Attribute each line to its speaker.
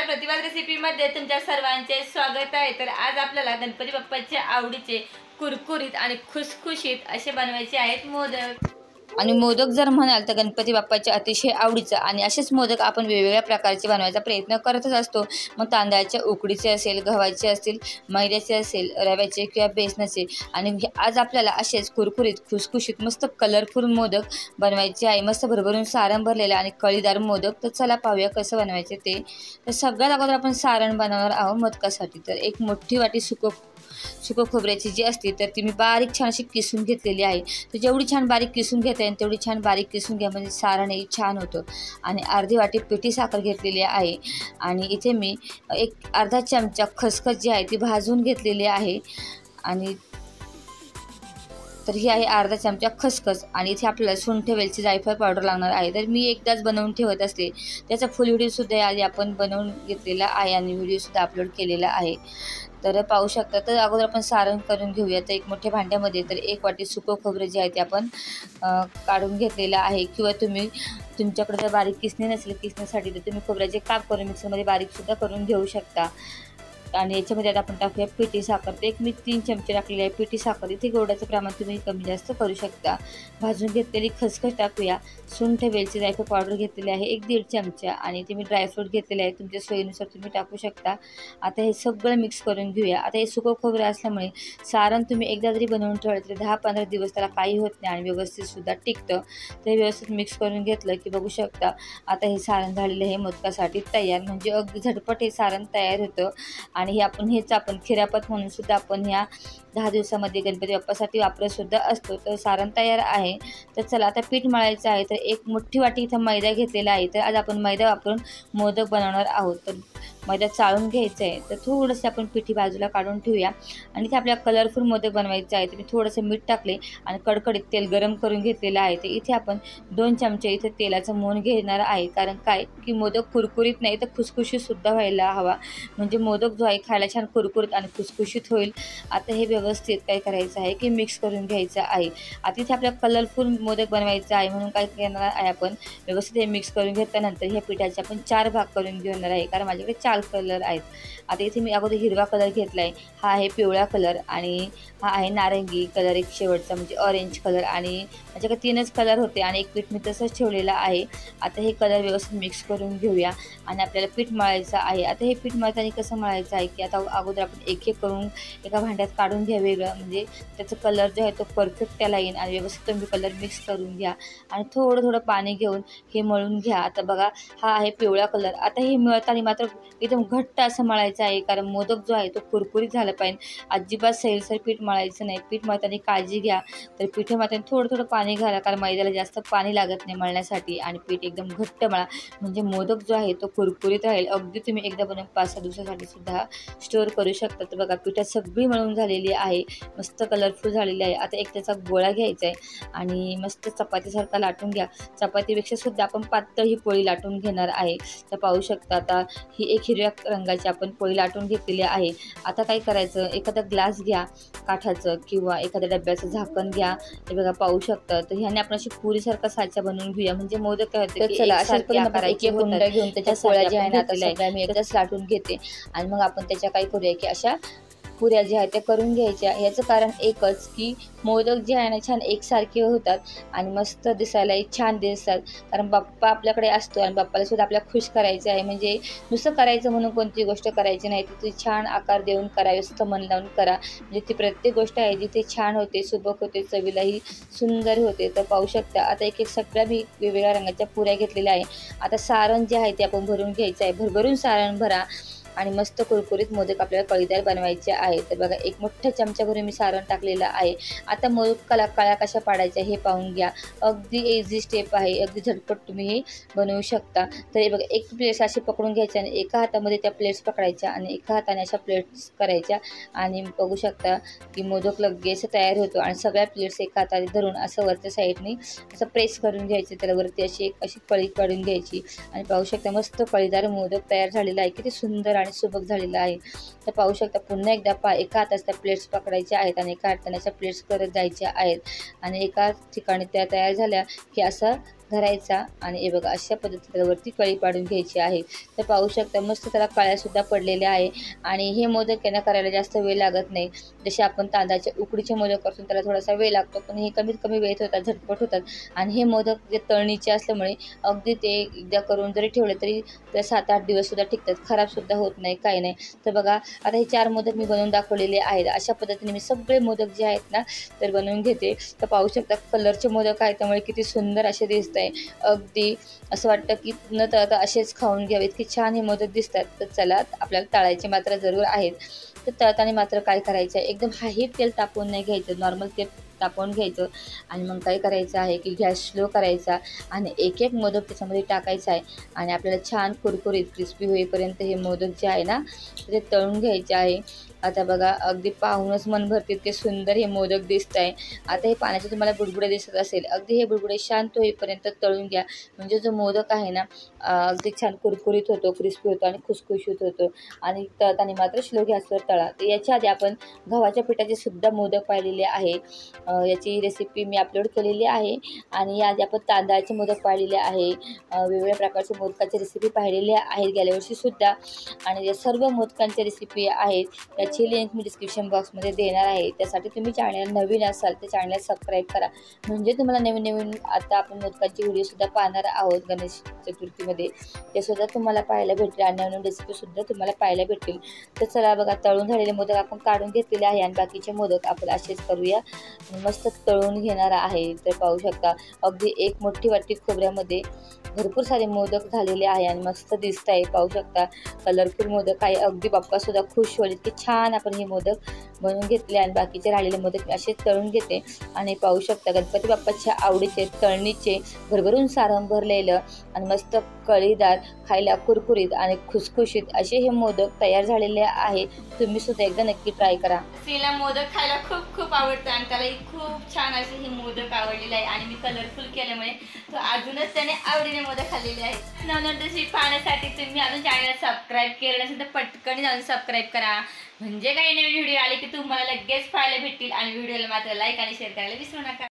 Speaker 1: प्रतिभा रेसिपीमध्ये तुमच्या सर्वांचे स्वागत आहे। तर आज आपल्याला गणपती बाप्पाच्या आवडीचे कुरकुरीत आणि खुसखुशीत असे बनवायचे आहेत मोदक।
Speaker 2: आणि मोदक जर म्हणाल तर गणपती बाप्पाच्या अतिशय आवडीचं आणि असेच मोदक आपण वेगवेगळ्या प्रकारचे बनवायचा प्रयत्न करतच असतो। मग तांदळाच्या उकडीचे असेल, गव्हाचे असतील, मैद्याचे असेल, रव्याचे किंवा बेसनाचे। आणि आज आपल्याला असेच कुरकुरीत खुसखुशीत मस्त कलरफुल मोदक बनवायचे आहे। मस्त भरभरून सारण भरलेलं आणि कळीदार मोदक। तर चला पाहूया कसं बनवायचे ते। तर सगळ्यात अगोदर आपण सारण बनवणार आहोत मोदकासाठी। तर एक मोठी वाटी सुकं खोबऱ्याची जी असते तर ती मी बारीक छान अशी किसून घेतलेली आहे। तर जेवढी छान बारीक किसून घेता येईल तेवढी छान बारीक किसून घ्या, म्हणजे सारणही छान होतं। आणि अर्धी वाटी पिठी साखर घेतलेली आहे। आणि इथे मी एक अर्धा चमचा खसखस जी आहे ती भाजून घेतलेली आहे। आणि तर ही आहे अर्धा चमचा खसखस। आणि इथे आपल्याला सुंठ, वेलची, जायफळ पावडर लागणार आहे। तर मी एकदाच बनवून ठेवत असते, त्याचा फुल व्हिडिओसुद्धा आधी आपण बनवून घेतलेला आहे आणि व्हिडिओसुद्धा अपलोड केलेला आहे। तर पाहू शकता। तर अगोदर आपण सारण करून घेऊया। तर एक मोठ्या भांड्यामध्ये तर एक वाटी सुकं खोबरं जे आहे ते आपण काढून घेतलेलं आहे। किंवा तुमच्याकडे जर बारीक किसणी नसेल किसण्यासाठी तर तुम्ही खोबऱ्याचे काप करून मिक्सरमध्ये बारीकसुद्धा करून घेऊ शकता। आणि याच्यामध्ये आता आपण टाकूया पिठी साखर। तर एक मी 3 चमचे टाकलेली आहे पिठी साखर। इथे गोडाचं प्रमाण तुम्ही कमी जास्त करू शकता। भाजून घेतलेली खसखस टाकूया, सुंठ, वेलची, जायफळ पावडर घेतलेली आहे 1-1.5 चमचा। आणि ते मी ड्रायफ्रूट घेतलेले आहे, तुमच्या सोयीनुसार तुम्ही टाकू शकता। आता हे सगळं मिक्स करून घेऊया। आता हे सुकं खोबरं असल्यामुळे सारण तुम्ही एकदा जरी बनवून ठेवलं तरी 10-15 दिवस त्याला काही होत नाही आणि व्यवस्थितसुद्धा टिकतं। तर हे व्यवस्थित मिक्स करून घेतलं की बघू शकता आता हे सारण झालेलं आहे मोदकासाठी तयार, म्हणजे अगदी झटपट हे सारण तयार होतं। आणि हे आपण खिरापत म्हणून सुद्धा आपण ह्या 10 दिवसामध्ये गणपती बाप्पासाठी वापरत सुद्धा असतो। तर सारण तयार आहे। तर चला आता पीठ मळायचं आहे। तर एक मोठी वाटी इथं मैदा घेतलेला आहे। तर आज आपण मैदा वापरून मोदक बनवणार आहोत। तर मैदा चाळून घ्यायचं आहे। तर थोडंसं आपण पिठी बाजूला काढून ठेवूया। आणि इथे आपल्याला कलरफुल मोदक बनवायचं आहे। तर मी थोडंसं मीठ टाकले आणि कडकडीत तेल गरम करून घेतलेलं आहे। तर इथे आपण 2 चमचे इथे तेलाचं मोहन घेणार आहे। कारण काय की मोदक कुरकुरीत नाही तर खुसखुशीतसुद्धा व्हायला हवा, म्हणजे मोदक जो आहे खायला छान कुरकुरीत आणि खुसखुशीत होईल। आता हे व्यवस्थित काय करायचं आहे की मिक्स करून घ्यायचं आहे। आता इथे आपल्याला कलरफुल मोदक बनवायचं आहे म्हणून काय करणार आहे आपण व्यवस्थित हे मिक्स करून घेतल्यानंतर ह्या पिठाचे आपण 4 भाग करून घेणार आहे, कारण माझ्याकडे 4 कलर आहेत। आता इथे मी अगोदर हिरवा कलर घेतला आहे, हा आहे पिवळा कलर आणि हा आहे नारंगी कलर एक शेवटचा म्हणजे ऑरेंज कलर। आणि माझ्याकडे 3च कलर होते आणि एक पीठ मी तसंच ठेवलेलं आहे। आता हे कलर व्यवस्थित मिक्स करून घेऊया आणि आपल्याला पीठ मळायचं आहे। आता हे पीठ मळताना कसं मळायचं आहे की आता अगोदर आपण एक करून एका भांड्यात काढून घ्या वेगळं, म्हणजे त्याचा कलर जो आहे तो परफेक्ट त्याला येईल। आणि व्यवस्थित तुम्ही कलर मिक्स करून घ्या आणि थोडं पाणी घेऊन हे मळून घ्या। आता बघा हा आहे पिवळा कलर। आता हे मळताना मात्र एकदम घट्ट असं मळायचं आहे, कारण मोदक जो आहे तो कुरकुरीत झाला पाहिजे, अजिबात सैलसर पीठ मळायचं नाही। पीठ मळताना काळजी घ्या। तर पीठ मळताना थोडं पाणी घाला, कारण मैद्याला जास्त पाणी लागत नाही मळण्यासाठी। आणि पीठ एकदम घट्ट मळा, म्हणजे मोदक जो आहे तो कुरकुरीत राहील। अगदी तुम्ही एकदा बनवून 5-6 दिवसासाठी सुद्धा स्टोअर करू शकता। तर बघा पिठात सगळी मळून झालेली आहे, मस्त कलरफुल झालेली आहे। आता एक त्याचा गोळा घ्यायचा आहे आणि मस्त चपातीसारखा लाटून घ्या। चपातीपेक्षा सुद्धा आपण पातळ ही पोळी लाटून घेणार आहे। तर पाहू शकता आता ही एक हिरव्या रंगाची आपण पोळी लाटून घेतलेली आहे। आता काय करायचं, एखादा ग्लास घ्या काठाचं किंवा एखाद्या डब्याचं झाकण घ्या। हे बघा पाहू शकता। तर ह्याने आपण अशी पुरीसारखा साचा बनवून घेऊया, म्हणजे मोदक काय होते चला अशाच पद्धतीने एक गुंडा घेऊन त्याच्या पोळ्या ज्या आहे ना आता सगळ्या मी एकदाच लाटून घेते। आणि मग आपण त्याच्या काय करूया की अशा पुऱ्या ज्या आहेत त्या करून घ्यायच्या। याचं कारण एकच की मोदक जे आहे ना छान एकसारखे होतात आणि मस्त दिसायलाही छान दिसतात, कारण बाप्पा आपल्याकडे असतो आणि बाप्पाला सुद्धा आपल्याला खुश करायचं आहे। म्हणजे नुसतं करायचं म्हणून कोणती गोष्ट करायची नाही, ती छान आकार देऊन करावी, नुसतं मन लावून करा, म्हणजे ती प्रत्येक गोष्ट आहे जिथे छान होते, सुबक होते, चवीलाही सुंदर होते। तर पाहू शकता आता एक सगळ्या मी वेगवेगळ्या रंगाच्या पुऱ्या घेतलेल्या आहे। आता सारण जे आहे ते आपण भरून घ्यायचं आहे, भरभरून सारण भरा आणि मस्त कुरकुरीत मोदक आपल्याला कळीदार बनवायचे आहे। तर बघा एक मोठ्या चमच्याभरून मी सारण टाकलेलं आहे। आता मोदकाला कळ्या कशा पाडायच्या हे पाहून घ्या, अगदी इझी स्टेप आहे, अगदी झटपट तुम्ही हे बनवू शकता। तर हे बघा एक प्लेट्स अशी पकडून घ्यायच्या आणि एका हातामध्ये त्या प्लेट्स पकडायच्या आणि एका हाताने अशा प्लेट्स करायच्या आणि बघू शकता की मोदक लगेच तयार होतो। आणि सगळ्या प्लेट्स एका हाताने धरून असं वरच्या साईडने असं प्रेस करून घ्यायचं, त्याला वरती अशी कळी काढून घ्यायची आणि पाहू शकता मस्त कळीदार मोदक तयार झालेला आहे, किती सुंदर आणि सुबक झालेला आहे। तर पाहू शकता पुन्हा एकदा एका हातात त्या प्लेट्स पकडायच्या आहेत आणि एका हाताने अशा प्लेट्स करत जायच्या आहेत आणि एका ठिकाणी त्या तयार झाल्या की असं धरायचा आणि हे बघा अशा पद्धतीने वरती कळी पाडून घ्यायची आहे. तर पाहू शकता मस्त त्याला कळ्यासुद्धा पडलेल्या आहे आणि हे मोदक यांना करायला जास्त वेळ लागत नाही. जसे आपण तांदळाच्या उकडीचे मोदक करतो त्याला थोडासा वेळ लागतो, पण हे कमीत कमी वेळेत होतात, झटपट होतात आणि हे मोदक जे तळणीचे असल्यामुळे अगदी ते एकदा करून जरी ठेवले तरी ते 7-8 दिवससुद्धा टिकतात, खराबसुद्धा होत नाही, काही नाही. तर बघा आता हे 4 मोदक मी बनवून दाखवलेले आहेत. अशा पद्धतीने मी सगळे मोदक जे आहेत ना तर बनवून घेते. तर पाहू शकता कलरचे मोदक आहेत त्यामुळे किती सुंदर असे दिसत आहे. अगदी असं वाटतं की न तळता असेच खाऊन घ्यावे, इतके छान हे मोदक दिसतात. तर चला आपल्याला तळायचे मात्र जरूर आहेत. तर तळताना मात्र काय करायचं आहे, एकदम हाई तेल तापवून नाही घ्यायचं, नॉर्मल तेल तापवून घ्यायचं आणि मग काय करायचं आहे की गॅस स्लो करायचा आणि एक एक मोदक त्याच्यामध्ये टाकायचा आहे आणि आपल्याला छान कुरकुरीत क्रिस्पी होईपर्यंत हे मोदक जे आहे ना ते तळून घ्यायचे आहे. आता बघा अगदी पाहूनच मन भरते, इतके सुंदर हे मोदक दिसत आहे. आता हे पाण्याचे तुम्हाला बुडबुडे दिसत असेल, अगदी हे बुडबुडे शांत होईपर्यंत तळून घ्या, म्हणजे जो मोदक आहे ना अगदी छान कुरकुरीत होतो, क्रिस्पी होतो आणि खुसखुशीत होतो आणि तळताना मात्र स्लो गॅसवर तळा. तर याच्या आधी आपण गव्हाच्या पिठाचे सुद्धा मोदक पाहिलेले आहे, याची रेसिपी मी अपलोड केलेली आहे आणि याआधी आपण तांदळाचे मोदक पाहिलेले आहे, वेगवेगळ्या प्रकारचे मोदकाची रेसिपी पाहिलेली आहेत गेल्या वर्षीसुद्धा आणि या सर्व मोदकांच्या रेसिपी आहेत त्याची लिंक मी डिस्क्रिप्शन बॉक्समध्ये देणार आहे. त्यासाठी तुम्ही चॅनल नवीन असाल तर चॅनल सबस्क्राईब करा, म्हणजे तुम्हाला नवीन नवीन आता आपण मोदकांची व्हिडिओसुद्धा पाहणार आहोत गणेश चतुर्थीमध्ये, ते सुद्धा तुम्हाला पाहायला भेटतील आणि नवीन रेसिपीसुद्धा तुम्हाला पाहायला भेटतील. तर चला बघा तळून झालेले मोदक आपण काढून घेतलेले आहे आणि बाकीचे मोदक आपण असेच करूया, मस्त तळून घेणार आहे. तर पाहू शकता अगदी एक मोठी वाटी खोबऱ्यामध्ये भरपूर सारे मोदक झालेले आहे आणि मस्त दिसत आहे. पाहू शकता कलरफुल मोदक आहे, अगदी बाप्पासुद्धा खुश होईल, इतके छान आपण हे मोदक बनवून घेतले आणि बाकीचे राहिलेले मोदक मी असेच तळून घेते. आणि पाहू शकता गणपती बाप्पाच्या आवडीचे तळणीचे भरभरून सारण भरलेलं आणि मस्त कळीदार, खायला कुरकुरीत आणि खुसखुशीत असे हे मोदक तयार झालेले आहे. तुम्ही सुद्धा एकदा नक्की ट्राय करा.
Speaker 1: सीला मोदक खायला खूप खूप आवडतं आणि त्यालाही खूप छान असे हे मोदक आवडलेले आहे आणि मी कलरफुल केल्यामुळे तो अजूनच त्याने आवडीने मोदक खाल्लेले आहेत. नवनवीन रेसिपी पाहण्यासाठी तुम्ही अजून चॅनलला सबस्क्राईब केलं नसेल तर पटकन जाऊन सबस्क्राईब करा, म्हणजे काही नवीन व्हिडिओ आले की तुम्हाला लगेच पाहायला भेटतील आणि व्हिडिओला मात्र लाईक आणि शेअर करायला विसरू नका.